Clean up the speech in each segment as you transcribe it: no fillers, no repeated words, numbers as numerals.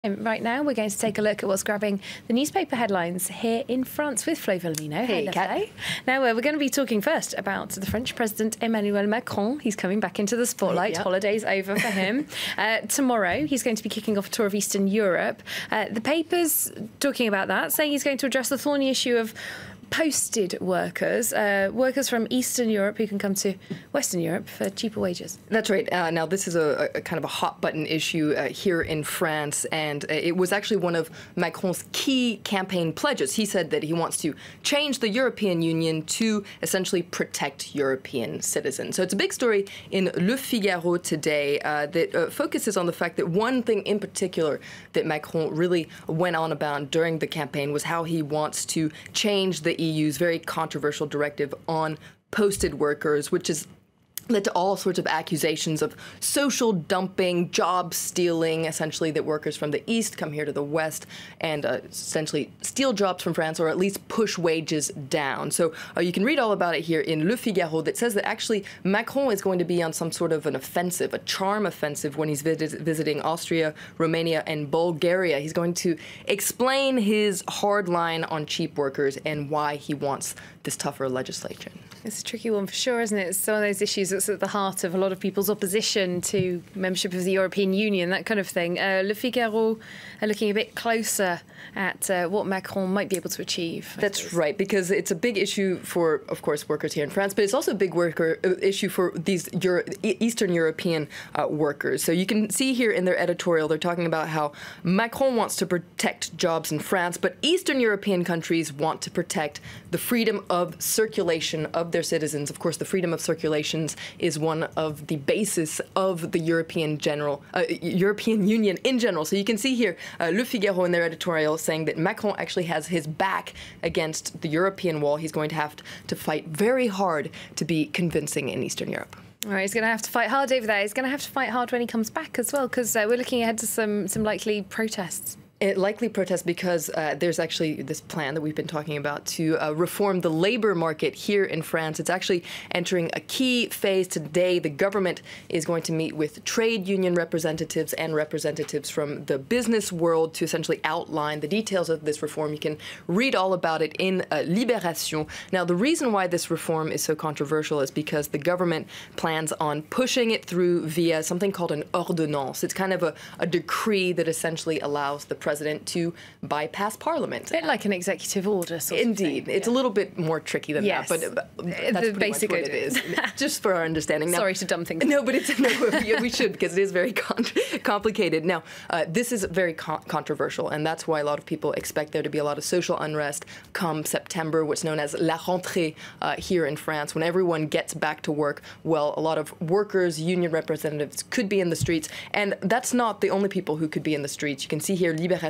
Right now, we're going to take a look at what's grabbing the newspaper headlines here in France with Flo Villamino. Hey, Kat. Now, we're going to be talking first about the French President Emmanuel Macron. He's coming back into the spotlight. Yep. Holiday's over for him. Tomorrow, he's going to be kicking off a tour of Eastern Europe. The papers talking about that, saying he's going to address the thorny issue of posted workers, workers from Eastern Europe who can come to Western Europe for cheaper wages. That's right. Now, this is a kind of a hot-button issue here in France, and it was actually one of Macron's key campaign pledges. He said that he wants to change the European Union to essentially protect European citizens. So it's a big story in Le Figaro today that focuses on the fact that one thing in particular that Macron really went on about during the campaign was how he wants to change the EU's very controversial directive on posted workers, which has led to all sorts of accusations of social dumping, job stealing, essentially that workers from the East come here to the West and essentially steal jobs from France or at least push wages down. So you can read all about it here in Le Figaro that says that actually Macron is going to be on some sort of an offensive, a charm offensive when he's visiting Austria, Romania and Bulgaria. He's going to explain his hard line on cheap workers and why he wants this tougher legislation. It's a tricky one for sure, isn't it? It's one of those issues that's at the heart of a lot of people's opposition to membership of the European Union, that kind of thing. Le Figaro are looking a bit closer at what Macron might be able to achieve. That's right, because it's a big issue for, of course, workers here in France, but it's also a big issue for these Eastern European workers. So you can see here in their editorial, they're talking about how Macron wants to protect jobs in France, but Eastern European countries want to protect the freedom of circulation of their citizens. Of course, the freedom of circulations is one of the basis of the European Union in general. So you can see here Le Figaro in their editorial saying that Macron actually has his back against the European wall. He's going to have to fight very hard to be convincing in Eastern Europe. All right, he's going to have to fight hard over there. He's going to have to fight hard when he comes back as well, because we're looking ahead to some likely protests. Likely protest because there's actually this plan that we've been talking about to reform the labor market here in France. It's actually entering a key phase today. The government is going to meet with trade union representatives and representatives from the business world to essentially outline the details of this reform. You can read all about it in Libération. Now, the reason why this reform is so controversial is because the government plans on pushing it through via something called an ordonnance. It's kind of a decree that essentially allows the president to bypass parliament. A bit like an executive order sort of thing. Indeed. It's a little bit more tricky than that, but that's the basic much what it is, just for our understanding. Now, sorry to dumb things. No, but we should, because it is very complicated. Now, this is very controversial, and that's why a lot of people expect there to be a lot of social unrest come September, what's known as la rentrée here in France. When everyone gets back to work, well, a lot of workers, union representatives could be in the streets, and that's not the only people who could be in the streets. You can see here Libération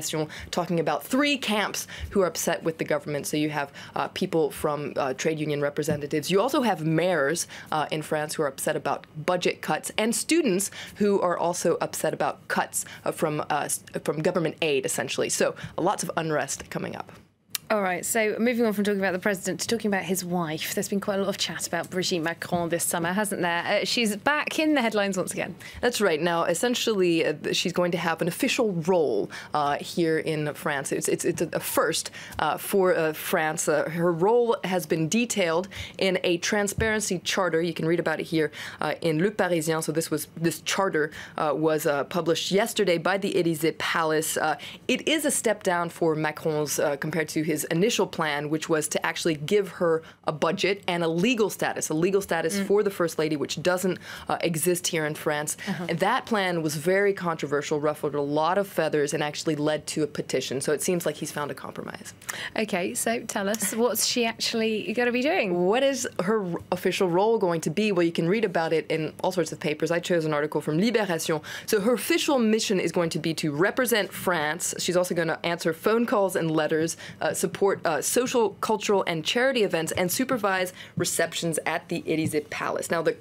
talking about 3 camps who are upset with the government. So you have people from trade union representatives. You also have mayors in France who are upset about budget cuts, and students who are also upset about cuts from government aid, essentially. So lots of unrest coming up. All right, so moving on from talking about the president to talking about his wife. There's been quite a lot of chat about Brigitte Macron this summer, hasn't there? She's back in the headlines once again. That's right. Now, essentially, she's going to have an official role here in France. It's a first for France. Her role has been detailed in a transparency charter. You can read about it here in Le Parisien. So this charter was published yesterday by the Élysée Palace. It is a step down for Macron's compared to his initial plan, which was to actually give her a budget and a legal status for the First Lady, which doesn't exist here in France. And that plan was very controversial, ruffled a lot of feathers, and actually led to a petition. So it seems like he's found a compromise. Okay, so tell us, what's she actually going to be doing? What is her official role going to be? Well, you can read about it in all sorts of papers. I chose an article from Libération. So her official mission is going to be to represent France. She's also going to answer phone calls and letters, support social, cultural, and charity events, and supervise receptions at the Élysée Palace. Now, the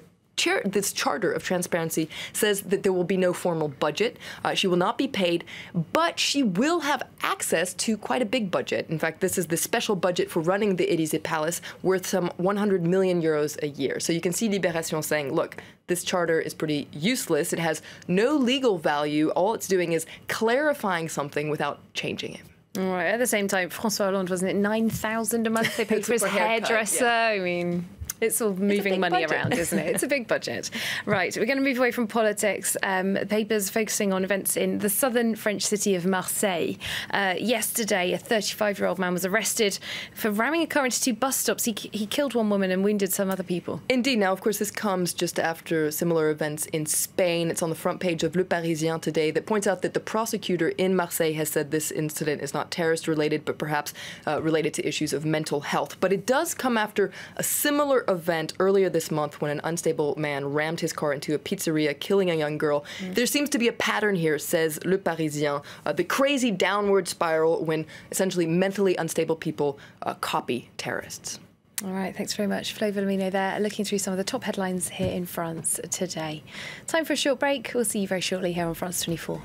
this charter of transparency says that there will be no formal budget. She will not be paid, but she will have access to quite a big budget. In fact, this is the special budget for running the Élysée Palace, worth some 100 million euros a year. So you can see Libération saying, look, this charter is pretty useless. It has no legal value. All it's doing is clarifying something without changing it. All right. At the same time, François Hollande, wasn't it 9,000 a month they paid for his hairdresser? Yeah. I mean, it's all moving money around, isn't it? It's a big budget. Right, we're going to move away from politics. Papers focusing on events in the southern French city of Marseille. Yesterday, a 35-year-old man was arrested for ramming a car into 2 bus stops. He killed one woman and wounded some other people. Indeed. Now, of course, this comes just after similar events in Spain. It's on the front page of Le Parisien today that points out that the prosecutor in Marseille has said this incident is not terrorist-related, but perhaps related to issues of mental health. But it does come after a similar event earlier this month when an unstable man rammed his car into a pizzeria, killing a young girl. There seems to be a pattern here, says Le Parisien, the crazy downward spiral when essentially mentally unstable people copy terrorists. All right, thanks very much. Flo Villamino there, looking through some of the top headlines here in France today. Time for a short break. We'll see you very shortly here on France 24.